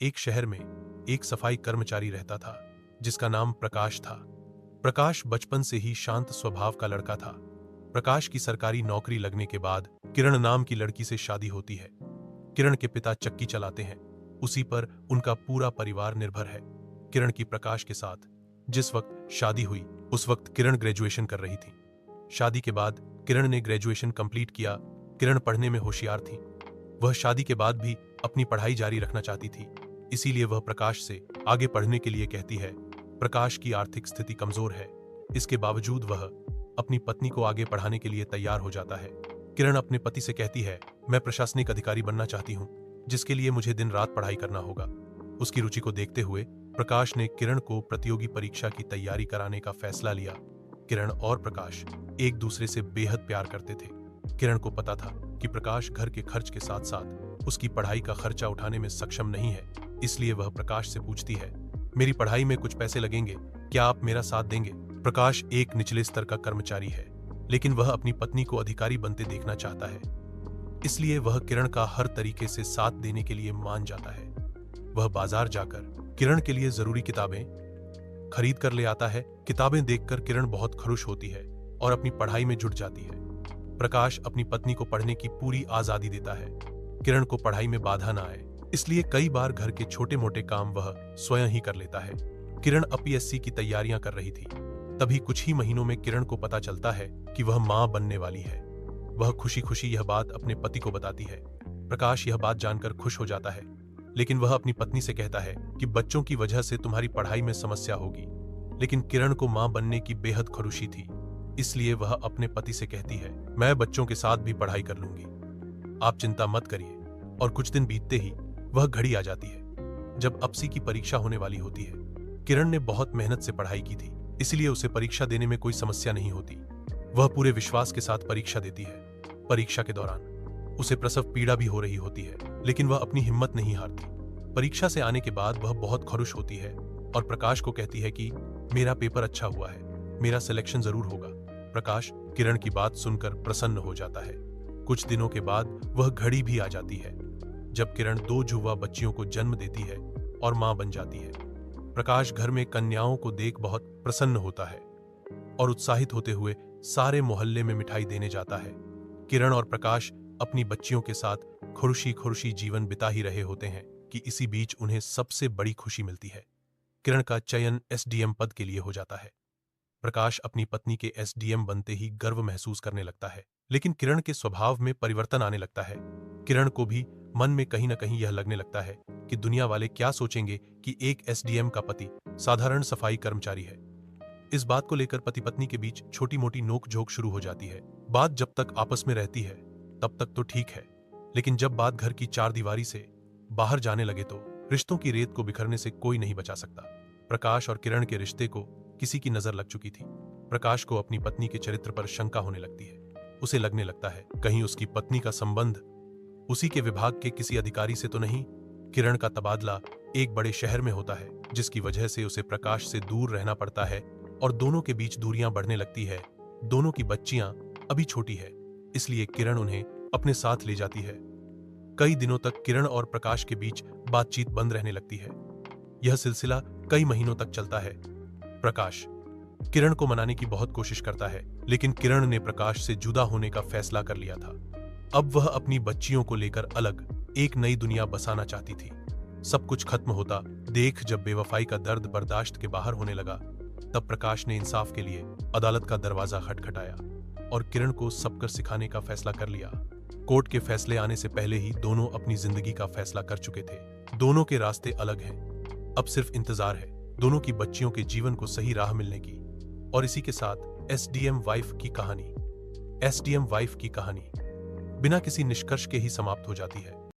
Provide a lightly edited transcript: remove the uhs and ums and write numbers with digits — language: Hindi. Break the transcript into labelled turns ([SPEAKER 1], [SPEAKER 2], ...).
[SPEAKER 1] एक शहर में एक सफाई कर्मचारी रहता था जिसका नाम प्रकाश था। प्रकाश बचपन से ही शांत स्वभाव का लड़का था। प्रकाश की सरकारी नौकरी लगने के बाद किरण नाम की लड़की से शादी होती है। किरण के पिता चक्की चलाते हैं, उसी पर उनका पूरा परिवार निर्भर है। किरण की प्रकाश के साथ जिस वक्त शादी हुई उस वक्त किरण ग्रेजुएशन कर रही थी। शादी के बाद किरण ने ग्रेजुएशन कंप्लीट किया। किरण पढ़ने में होशियार थी। वह शादी के बाद भी अपनी पढ़ाई जारी रखना चाहती थी, इसीलिए वह प्रकाश से आगे पढ़ने के लिए कहती है। प्रकाश की आर्थिक स्थिति कमजोर है, इसके बावजूद वह अपनी पत्नी को आगे पढ़ाने के लिए तैयार हो जाता है। किरण अपने पति से कहती है, मैं प्रशासनिक अधिकारी बनना चाहती हूँ, जिसके लिए मुझे दिन रात पढ़ाई करना होगा। उसकी रुचि को देखते हुए प्रकाश ने किरण को प्रतियोगी परीक्षा की तैयारी कराने का फैसला लिया। किरण और प्रकाश एक दूसरे से बेहद प्यार करते थे। किरण को पता था कि प्रकाश घर के खर्च के साथ साथ उसकी पढ़ाई का खर्चा उठाने में सक्षम नहीं है, इसलिए वह प्रकाश से पूछती है, मेरी पढ़ाई में कुछ पैसे लगेंगे, क्या आप मेरा साथ देंगे? प्रकाश एक निचले स्तर का कर्मचारी है, लेकिन वह अपनी पत्नी को अधिकारी बनते देखना चाहता है, इसलिए वह किरण का हर तरीके से साथ देने के लिए मान जाता है। वह बाजार जाकर किरण के लिए जरूरी किताबें खरीद कर ले आता है। किताबें देखकर किरण बहुत खुश होती है और अपनी पढ़ाई में जुट जाती है। प्रकाश अपनी पत्नी को पढ़ने की पूरी आजादी देता है। किरण को पढ़ाई में बाधा ना आए, इसलिए कई बार घर के छोटे मोटे काम वह स्वयं ही कर लेता है। किरण अपीएससी की तैयारियां कर रही थी, तभी कुछ ही महीनों में किरण को पता चलता है कि वह मां बनने वाली है। वह खुशी खुशी यह बात अपने पति को बताती है। प्रकाश यह बात जानकर खुश हो जाता है, लेकिन वह अपनी पत्नी से कहता है कि बच्चों की वजह से तुम्हारी पढ़ाई में समस्या होगी। लेकिन किरण को मां बनने की बेहद खुशी थी, इसलिए वह अपने पति से कहती है, मैं बच्चों के साथ भी पढ़ाई कर लूंगी, आप चिंता मत करिए। और कुछ दिन बीतते ही वह घड़ी आ जाती है जब अपसी की परीक्षा होने वाली होती है। किरण ने बहुत मेहनत से पढ़ाई की थी, इसलिए उसे परीक्षा देने में कोई समस्या नहीं होती। वह पूरे विश्वास के साथ परीक्षा देती है। परीक्षा के दौरान उसे प्रसव पीड़ा भी हो रही होती है, लेकिन वह अपनी हिम्मत नहीं हारती। परीक्षा से आने के बाद वह बहुत खुश होती है और प्रकाश को कहती है कि मेरा पेपर अच्छा हुआ है, मेरा सिलेक्शन जरूर होगा। प्रकाश किरण की बात सुनकर प्रसन्न हो जाता है। कुछ दिनों के बाद वह घड़ी भी आ जाती है जब किरण 2 जुड़वा बच्चियों को जन्म देती है और मां बन जाती है। प्रकाश घर में कन्याओं को देख बहुत प्रसन्न होता है और उत्साहित होते हुए सारे मोहल्ले में मिठाई देने जाता है। किरण और प्रकाश अपनी बच्चियों के साथ खुशी खुशी जीवन बिता ही रहे होते हैं कि इसी बीच उन्हें सबसे बड़ी खुशी मिलती है। किरण का चयन एसडीएम पद के लिए हो जाता है। प्रकाश अपनी पत्नी के एसडीएम बनते ही गर्व महसूस करने लगता है, लेकिन किरण के स्वभाव में परिवर्तन आने लगता है। किरण को भी मन में कहीं न कहीं यह लगने लगता है कि दुनिया वाले क्या सोचेंगे कि एक एसडीएम का पति साधारण सफाई कर्मचारी है। इस बात को लेकर पति पत्नी के बीच छोटी मोटी नोक झोंक शुरू हो जाती है। बात जब तक आपस में रहती है तब तक तो ठीक है, लेकिन जब बात घर की चारदीवारी से बाहर जाने लगे तो रिश्तों की रेत को बिखरने से कोई नहीं बचा सकता। प्रकाश और किरण के रिश्ते को किसी की नजर लग चुकी थी। प्रकाश को अपनी पत्नी के चरित्र पर शंका होने लगती है। उसे लगने लगता है कहीं उसकी पत्नी का संबंध उसी के विभाग के किसी अधिकारी से तो नहीं। किरण का तबादला एक बड़े शहर में होता है, जिसकी वजह से उसे प्रकाश से दूर रहना पड़ता है और दोनों के बीच दूरियां बढ़ने लगती है। दोनों की बच्चियां अभी छोटी है, इसलिए किरण उन्हें अपने साथ ले जाती है। कई दिनों तक किरण और प्रकाश के बीच बातचीत बंद रहने लगती है। यह सिलसिला कई महीनों तक चलता है। प्रकाश किरण को मनाने की बहुत कोशिश करता है, लेकिन किरण ने प्रकाश से जुदा होने का फैसला कर लिया था। अब वह अपनी बच्चियों को लेकर अलग एक नई दुनिया बसाना चाहती थी। सब कुछ खत्म होता देख जब बेवफाई का दर्द बर्दाश्त के बाहर होने लगा, तब प्रकाश ने इंसाफ के लिए अदालत का दरवाजा खटखटाया और किरण को सबकर सिखाने का फैसला कर लिया। कोर्ट के फैसले आने से पहले ही दोनों अपनी जिंदगी का फैसला कर चुके थे। दोनों के रास्ते अलग हैं। अब सिर्फ इंतजार है दोनों की बच्चियों के जीवन को सही राह मिलने की। और इसी के साथ एसडीएम वाइफ की कहानी बिना किसी निष्कर्ष के ही समाप्त हो जाती है।